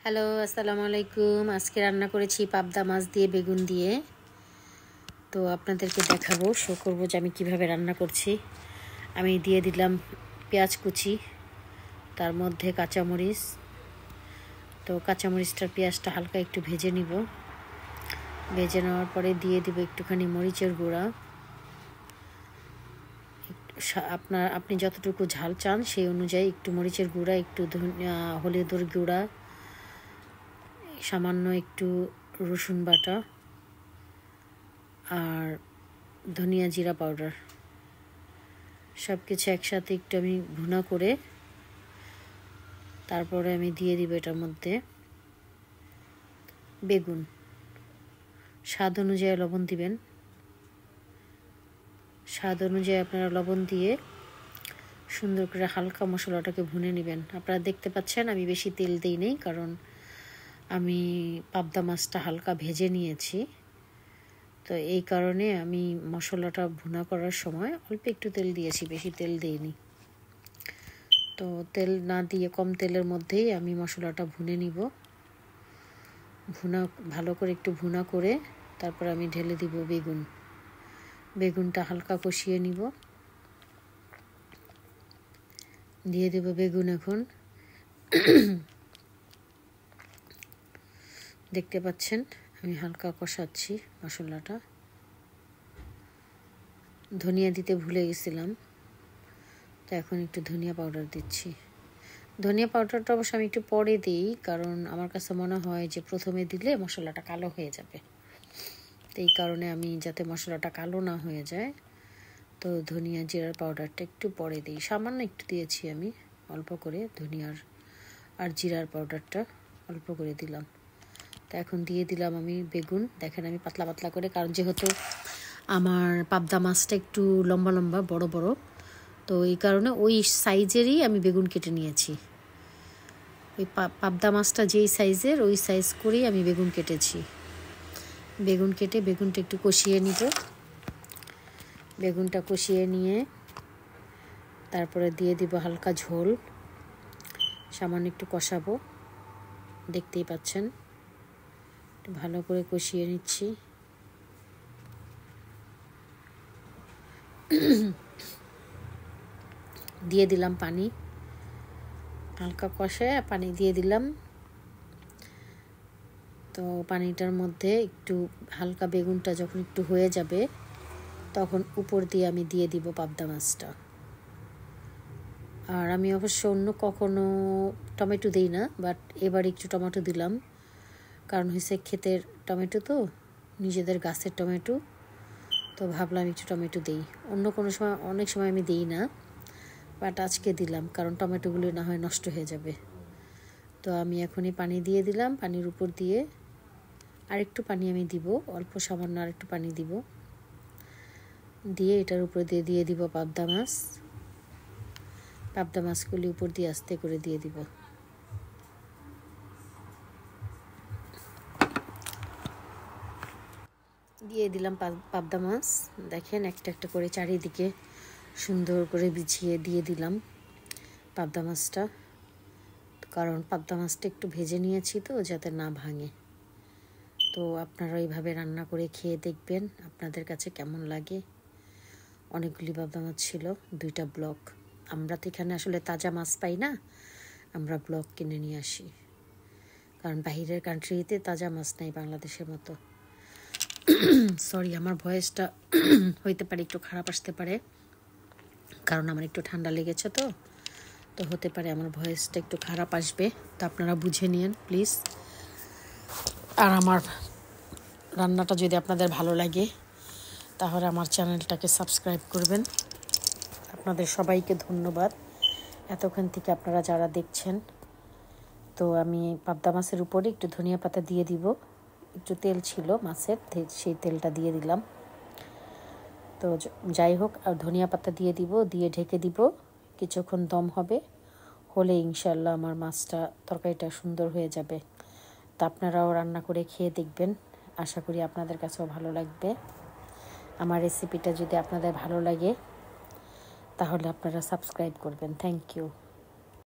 Hello, আসসালামু আলাইকুম। আজকে রান্না করেছি পাবদা মাছ দিয়ে বেগুন দিয়ে। তো আপনাদেরকে দেখাবো, শো করবো যে আমি কিভাবে রান্না করছি। আমি দিয়ে দিলাম পেঁয়াজ কুচি, তার মধ্যে কাঁচামরিচ। তো কাঁচামরিচটার পেঁয়াজটা হালকা একটু ভেজে নিব। ভেজে নেওয়ার পরে দিয়ে দিব একটুখানি মরিচের গুঁড়া। আপনি যতটুকু ঝাল চান সেই অনুযায়ী একটু মরিচের গুঁড়া, একটু হলুদের গুঁড়া, সামান্য একটু রসুন বাটা আর ধনিয়া জিরা পাউডার, সব কিছু একসাথে একটু আমি ভুনা করে তারপরে আমি দিয়ে দিব এটার মধ্যে বেগুন। স্বাদ অনুযায়ী লবণ দিবেন। স্বাদ অনুযায়ী আপনারা লবণ দিয়ে সুন্দর করে হালকা মশলাটাকে ভুনে নেবেন। আপনারা দেখতে পাচ্ছেন আমি বেশি তেল দিই নেই, কারণ আমি পাবদা মাছটা হালকা ভেজে নিয়েছি। তো এই কারণে আমি মশলাটা ভুনা করার সময় অল্প একটু তেল দিয়েছি, বেশি তেল দিইনি। তো তেল না দিয়ে কম তেলের মধ্যেই আমি মশলাটা ভুনে নিব। ভালো করে একটু ভুনা করে তারপর আমি ঢেলে দিব বেগুন। বেগুনটা হালকা কষিয়ে নিব। দিয়ে দেব বেগুন। এখন দেখতে পাচ্ছেন আমি হালকা কষাচ্ছি মশলাটা। ধনিয়া দিতে ভুলে গেছিলাম, তো এখন একটু ধনিয়া পাউডার দিচ্ছি। ধনিয়া পাউডারটা অবশ্য আমি একটু পরে দিই, কারণ আমার কাছে মনে হয় যে প্রথমে দিলে মশলাটা কালো হয়ে যাবে। তো এই কারণে আমি, যাতে মশলাটা কালো না হয়ে যায়, তো ধনিয়া জিরার পাউডারটা একটু পরে দিই। সামান্য একটু দিয়েছি আমি, অল্প করে ধনিয়ার আর জিরার পাউডারটা অল্প করে দিলাম। তো এখন দিয়ে দিলাম আমি বেগুন। দেখেন আমি পাতলা পাতলা করে, কারণ যেহেতু আমার পাবদা মাছটা একটু লম্বা লম্বা বড় বড়, তো এই কারণে ওই সাইজেরই আমি বেগুন কেটে নিয়েছি। ওই পাবদা মাছটা যেই সাইজের, ওই সাইজ করেই আমি বেগুন কেটেছি। বেগুন কেটে বেগুনটা একটু কষিয়ে নিব। বেগুনটা কষিয়ে নিয়ে তারপরে দিয়ে দিব হালকা ঝোল, সামান্য একটু কষাবো। দেখতেই পাচ্ছেন ভালো করে কষিয়ে নিচ্ছি। দিয়ে দিলাম পানি, হালকা কষায় পানি দিয়ে দিলাম। তো পানিটার মধ্যে একটু হালকা বেগুনটা যখন একটু হয়ে যাবে, তখন উপর দিয়ে আমি দিয়ে দিব পাবদা মাছটা। আর আমি অবশ্য অন্য কখনো টমেটো দিই না, বাট এবার একটু টমেটো দিলাম, কারণ হয়েছে ক্ষেতের টমেটো, তো নিজেদের গাছের টমেটো, তো ভাবলাম একটু টমেটো দিই। অন্য কোনো সময়, অনেক সময় আমি দিই না, বাট আজকে দিলাম, কারণ টমেটোগুলো না হয় নষ্ট হয়ে যাবে। তো আমি এখনই পানি দিয়ে দিলাম। পানির উপর দিয়ে আরেকটু পানি আমি দিব, অল্প সামান্য আরেকটু পানি দিব। দিয়ে এটার উপর দিয়ে দিব পাবদা মাছ। পাবদা মাছগুলি উপর দিয়ে আস্তে করে দিয়ে দিব। দিয়ে দিলাম পাবদা মাছ। দেখেন একটা একটা করে চারিদিকে সুন্দর করে বিছিয়ে দিয়ে দিলাম পাবদা মাছটা, কারণ পাবদা মাছটা একটু ভেজে নিয়েছি তো, যাতে না ভাঙে। তো আপনারা এইভাবে রান্না করে খেয়ে দেখবেন আপনাদের কাছে কেমন লাগে। অনেকগুলি পাবদা মাছ ছিল, 2টা ব্লক। আমরা তো এখানে আসলে তাজা মাছ পাই না, আমরা ব্লক কিনে নিয়ে আসি, কারণ বাইরের কান্ট্রিতে তাজা মাছ নাই বাংলাদেশের মতো। সরি, আমার ভয়েসটা হইতে পারে একটু খারাপ আসতে পারে, কারণ আমার একটু ঠান্ডা লেগেছে। তো হতে পারে আমার ভয়েসটা একটু খারাপ আসবে, তো আপনারা বুঝে নিন প্লিজ। আর আমার রান্নাটা যদি আপনাদের ভালো লাগে, তাহলে আমার চ্যানেলটাকে সাবস্ক্রাইব করবেন। আপনাদের সবাইকে ধন্যবাদ এতক্ষণ থেকে আপনারা যারা দেখছেন। তো আমি পাবদা মাছের উপরে একটু ধনিয়া পাতা দিয়ে দিব। একটু তেল ছিল মাছের, সেই তেলটা দিয়ে দিলাম। তো যাই হোক, আর ধনিয়া পাতা দিয়ে দিব, দিয়ে ঢেকে দিব। কিছুক্ষণ দম হবে, হলে ইনশাল্লাহ আমার মাছটা, তরকারিটা সুন্দর হয়ে যাবে। তো আপনারাও রান্না করে খেয়ে দেখবেন, আশা করি আপনাদের কাছেও ভালো লাগবে। আমার রেসিপিটা যদি আপনাদের ভালো লাগে, তাহলে আপনারা সাবস্ক্রাইব করবেন। Thank you.